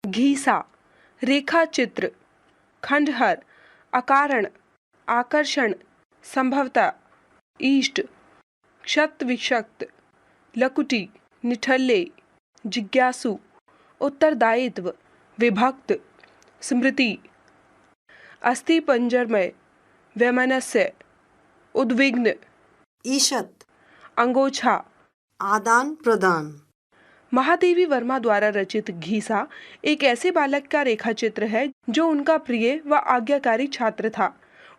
घीसा, रेखा चित्र, खंडहर, अकारण, आकर्षण, संभवता, इष्ट, क्षत विक्षक्त, लकुटी, निठल्ले, जिज्ञासु, उत्तरदायित्व, विभक्त, स्मृति, अस्थि पंजरमय, वैमनस्य, उद्विग्न, ईशत, अंगोछा, आदान प्रदान। महादेवी वर्मा द्वारा रचित घीसा एक ऐसे बालक का रेखा चित्र है जो उनका प्रिय व आज्ञाकारी छात्र था।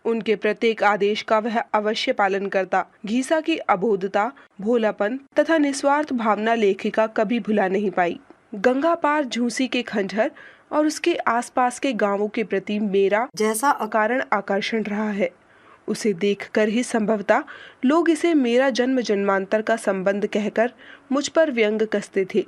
उनके प्रत्येक आदेश का वह अवश्य पालन करता। घीसा की अबोधता, भोलापन तथा निस्वार्थ भावना लेखिका कभी भुला नहीं पाई। गंगा पार झूसी के खंडहर और उसके आसपास के गांवों के प्रति मेरा जैसा अकारण आकर्षण रहा है, उसे देखकर ही संभवतः लोग इसे मेरा जन्म जन्मांतर का संबंध कहकर मुझ पर व्यंग कसते थे।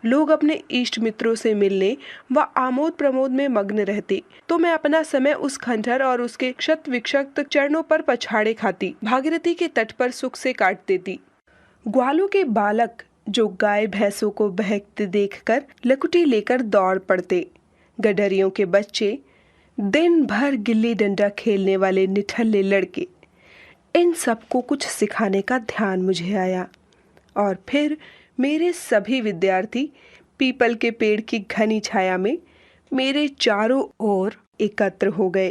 लोग अपने इष्ट मित्रों से मिलने व आमोद प्रमोद में मग्न रहते, तो मैं अपना समय उस खंडहर और उसके क्षत विक्षत चरणों पर पछाड़े खाती भागीरथी के तट पर सुख से काट देती। ग्वालों के बालक जो गाय भैंसों को बहकते देखकर लकुटी लेकर दौड़ पड़ते, गडरियों के बच्चे, दिन भर गिल्ली डंडा खेलने वाले निठल्ले लड़के, इन सबको कुछ सिखाने का ध्यान मुझे आया। और फिर मेरे सभी विद्यार्थी पीपल के पेड़ की घनी छाया में मेरे चारों ओर एकत्र हो गए।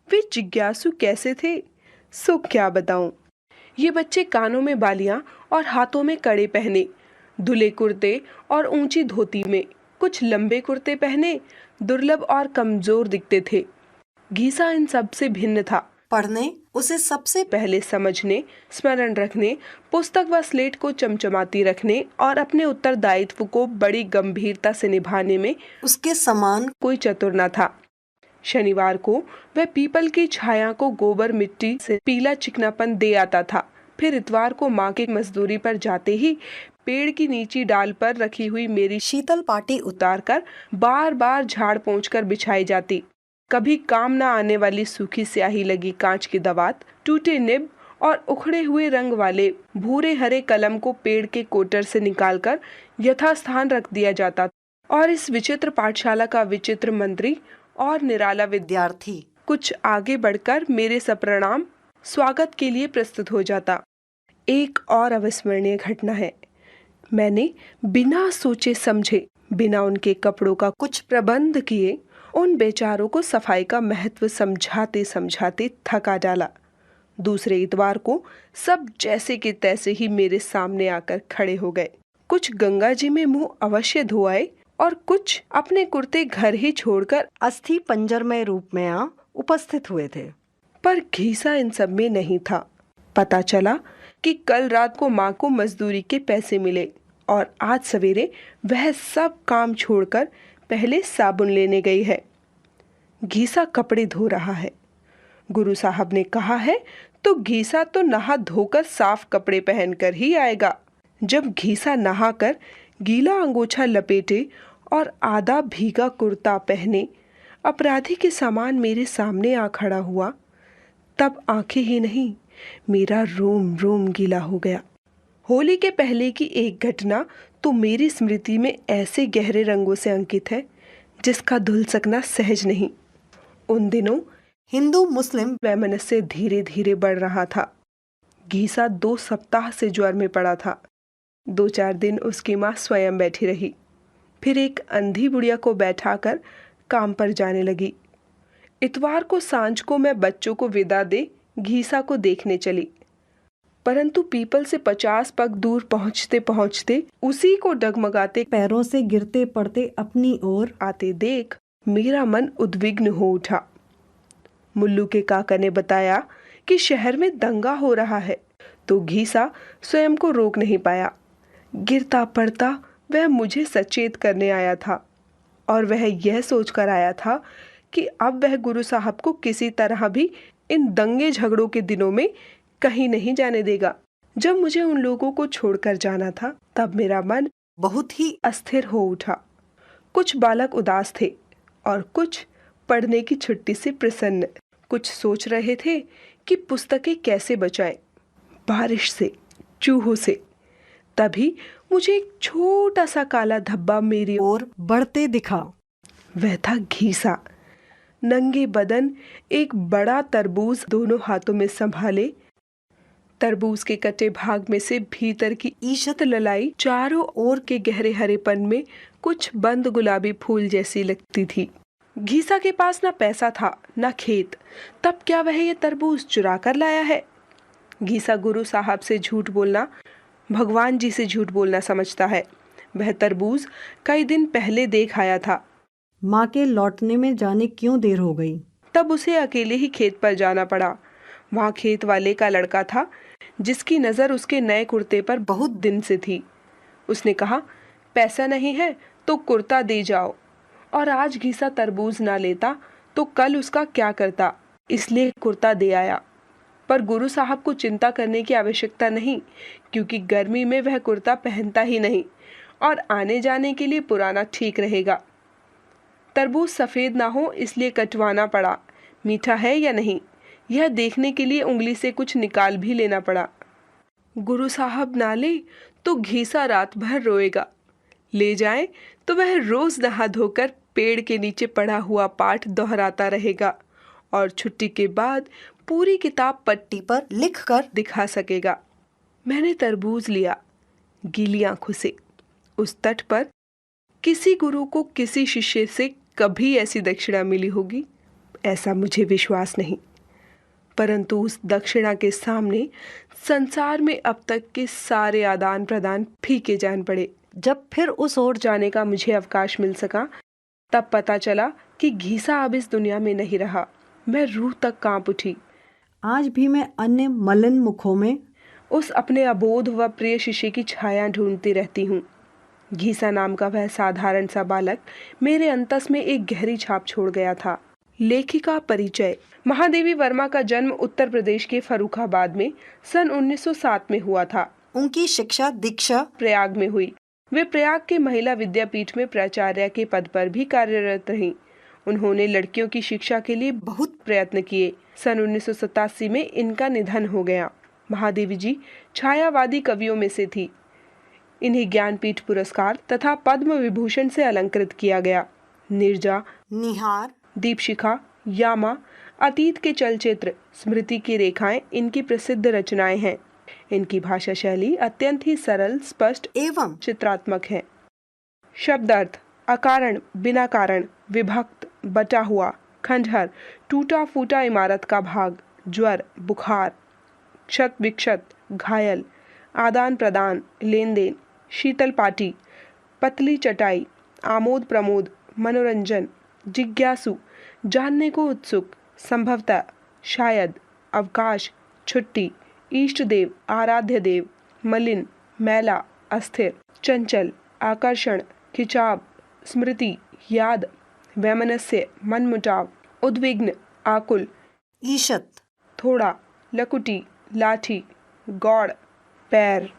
वे जिज्ञासु कैसे थे, सो क्या बताऊं। ये बच्चे कानों में बालियां और हाथों में कड़े पहने, धुले कुर्ते और ऊंची धोती में कुछ लंबे कुर्ते पहने दुर्लभ और कमजोर दिखते थे। घीसा इन सब से भिन्न था। पढ़ने, उसे सबसे पहले समझने, स्मरण रखने, पुस्तक व स्लेट को चमचमाती रखने और अपने उत्तरदायित्व को बड़ी गंभीरता से निभाने में उसके समान कोई चतुर न था। शनिवार को वह पीपल की छाया को गोबर मिट्टी से पीला चिकनापन दे आता था। फिर इतवार को माँ की मजदूरी पर जाते ही पेड़ की नीची डाल पर रखी हुई मेरी शीतल पाटी उतारकर बार बार झाड़ पोंछकर बिछाई जाती। कभी काम न आने वाली सूखी स्याही लगी कांच की दवात, टूटे निब और उखड़े हुए रंग वाले भूरे हरे कलम को पेड़ के कोटर से निकालकर यथास्थान रख दिया जाता और इस विचित्र पाठशाला का विचित्र मंत्री और निराला विद्यार्थी कुछ आगे बढ़कर मेरे सप्रणाम स्वागत के लिए प्रस्तुत हो जाता। एक और अविस्मरणीय घटना है। मैंने बिना सोचे समझे, बिना उनके कपड़ों का कुछ प्रबंध किए, उन बेचारों को सफाई का महत्व समझाते समझाते थका डाला। दूसरे इतवार को सब जैसे के तैसे ही मेरे सामने आकर खड़े हो गए। कुछ गंगा जी में मुंह अवश्य धोआए और कुछ अपने कुर्ते घर ही छोड़कर अस्थि पंजरमय रूप में उपस्थित हुए थे। पर घीसा इन सब में नहीं था। पता चला कि कल रात को माँ को मजदूरी के पैसे मिले और आज सवेरे वह सब काम छोड़कर पहले साबुन लेने गई है। घीसा कपड़े धो रहा है। गुरु साहब ने कहा है तो घीसा तो नहा धोकर साफ कपड़े पहनकर ही आएगा। जब घीसा नहाकर गीला अंगोछा लपेटे और आधा भीगा कुर्ता पहने अपराधी के समान मेरे सामने आ खड़ा हुआ, तब आंखें ही नहीं, मेरा रोम रोम गीला हो गया। होली के पहले की एक घटना तो मेरी स्मृति में ऐसे गहरे रंगों से अंकित है जिसका धुल सकना सहज नहीं। उन दिनों हिंदू मुस्लिम वैमनस्य धीरे धीरे बढ़ रहा था। घीसा 2 सप्ताह से ज्वर में पड़ा था। 2-4 दिन उसकी माँ स्वयं बैठी रही, फिर एक अंधी बुढ़िया को बैठाकर काम पर जाने लगी। इतवार को सांझ को मैं बच्चों को विदा दे घीसा को देखने चली, परंतु पीपल से 50 पग दूर पहुंचते पहुंचते उसी को डगमगाते पैरों से गिरते पड़ते अपनी ओर आते देख मेरा मन उद्विग्न हो उठा। मुल्लू के काका ने बताया कि शहर में दंगा हो रहा है, तो घीसा स्वयं को रोक नहीं पाया। गिरता पड़ता वह मुझे सचेत करने आया था और वह यह सोचकर आया था कि अब वह गुरु साहब को किसी तरह भी इन दंगे झगड़ों के दिनों में कहीं नहीं जाने देगा। जब मुझे उन लोगों को छोड़कर जाना था, तब मेरा मन बहुत ही अस्थिर हो उठा। कुछ बालक उदास थे और कुछ पढ़ने की छुट्टी से प्रसन्न। कुछ सोच रहे थे कि पुस्तकें कैसे बचाएं, बारिश से, चूहों से। तभी मुझे एक छोटा सा काला धब्बा मेरी ओर बढ़ते दिखा। वह था घीसा। नंगे बदन एक बड़ा तरबूज दोनों हाथों में संभाले, तरबूज के कटे भाग में से भीतर की ईशत ललाई चारों ओर के गहरे हरेपन में कुछ बंद गुलाबी फूल जैसी लगती थी। घीसा के पास ना पैसा था ना खेत, तब क्या वह ये तरबूज चुरा कर लाया है? घीसा गुरु साहब से झूठ बोलना भगवान जी से झूठ बोलना समझता है। वह तरबूज कई दिन पहले देख आया था। माँ के लौटने में जाने क्यों देर हो गई। तब उसे अकेले ही खेत पर जाना पड़ा। वहाँ खेत वाले का लड़का था जिसकी नज़र उसके नए कुर्ते पर बहुत दिन से थी। उसने कहा, पैसा नहीं है तो कुर्ता दे जाओ। और आज घीसा तरबूज ना लेता तो कल उसका क्या करता, इसलिए कुर्ता दे आया। पर गुरु साहब को चिंता करने की आवश्यकता नहीं, क्योंकि गर्मी में वह कुर्ता पहनता ही नहीं और आने जाने के लिए पुराना ठीक रहेगा। तरबूज सफ़ेद ना हो इसलिए कटवाना पड़ा। मीठा है या नहीं, यह देखने के लिए उंगली से कुछ निकाल भी लेना पड़ा। गुरु साहब ना ले तो घीसा रात भर रोएगा, ले जाए तो वह रोज नहा धोकर पेड़ के नीचे पढ़ा हुआ पाठ दोहराता रहेगा और छुट्टी के बाद पूरी किताब पट्टी पर लिख कर दिखा सकेगा। मैंने तरबूज लिया गीली आंखों से। उस तट पर किसी गुरु को किसी शिष्य से कभी ऐसी दक्षिणा मिली होगी, ऐसा मुझे विश्वास नहीं। परंतु उस दक्षिणा के सामने संसार में अब तक के सारे आदान प्रदान फीके जान पड़े। जब फिर उस ओर जाने का मुझे अवकाश मिल सका, तब पता चला कि घीसा अब इस दुनिया में नहीं रहा। मैं रूह तक कांप उठी। आज भी मैं अन्य मलिन मुखों में उस अपने अबोध व प्रिय शिष्य की छाया ढूंढती रहती हूँ। घीसा नाम का वह साधारण सा बालक मेरे अंतस में एक गहरी छाप छोड़ गया था। लेखिका परिचय। महादेवी वर्मा का जन्म उत्तर प्रदेश के फर्रुखाबाद में सन 1907 में हुआ था। उनकी शिक्षा दीक्षा प्रयाग में हुई। वे प्रयाग के महिला विद्यापीठ में प्राचार्य के पद पर भी कार्यरत रहीं। उन्होंने लड़कियों की शिक्षा के लिए बहुत प्रयत्न किए। सन 1987 में इनका निधन हो गया। महादेवी जी छायावादी कवियों में से थी। इन्हें ज्ञानपीठ पुरस्कार तथा पद्म विभूषण से अलंकृत किया गया। निर्जा, निहार, दीपशिखा, यामा, अतीत के चलचित्र, स्मृति की रेखाएं इनकी प्रसिद्ध रचनाएं हैं। इनकी भाषा शैली अत्यंत ही सरल, स्पष्ट एवं चित्रात्मक है। शब्द अर्थ: अकारण, बिना कारण, विभक्त, बटा हुआ, खंडहर, टूटा फूटा इमारत का भाग, ज्वर, बुखार, क्षत विक्षत, घायल, आदान प्रदान, लेन देन, शीतल पाटी, पतली चटाई, आमोद प्रमोद, मनोरंजन, जिज्ञासु, जानने को उत्सुक, संभवतः, शायद, अवकाश, छुट्टी, इष्ट देव, आराध्य देव, मलिन, मैला, अस्थिर, चंचल, आकर्षण, खिंचाव, स्मृति, याद, वैमनस्य, मनमुटाव, उद्विग्न, आकुल, ईशत, थोड़ा, लकुटी, लाठी, गौड़, पैर।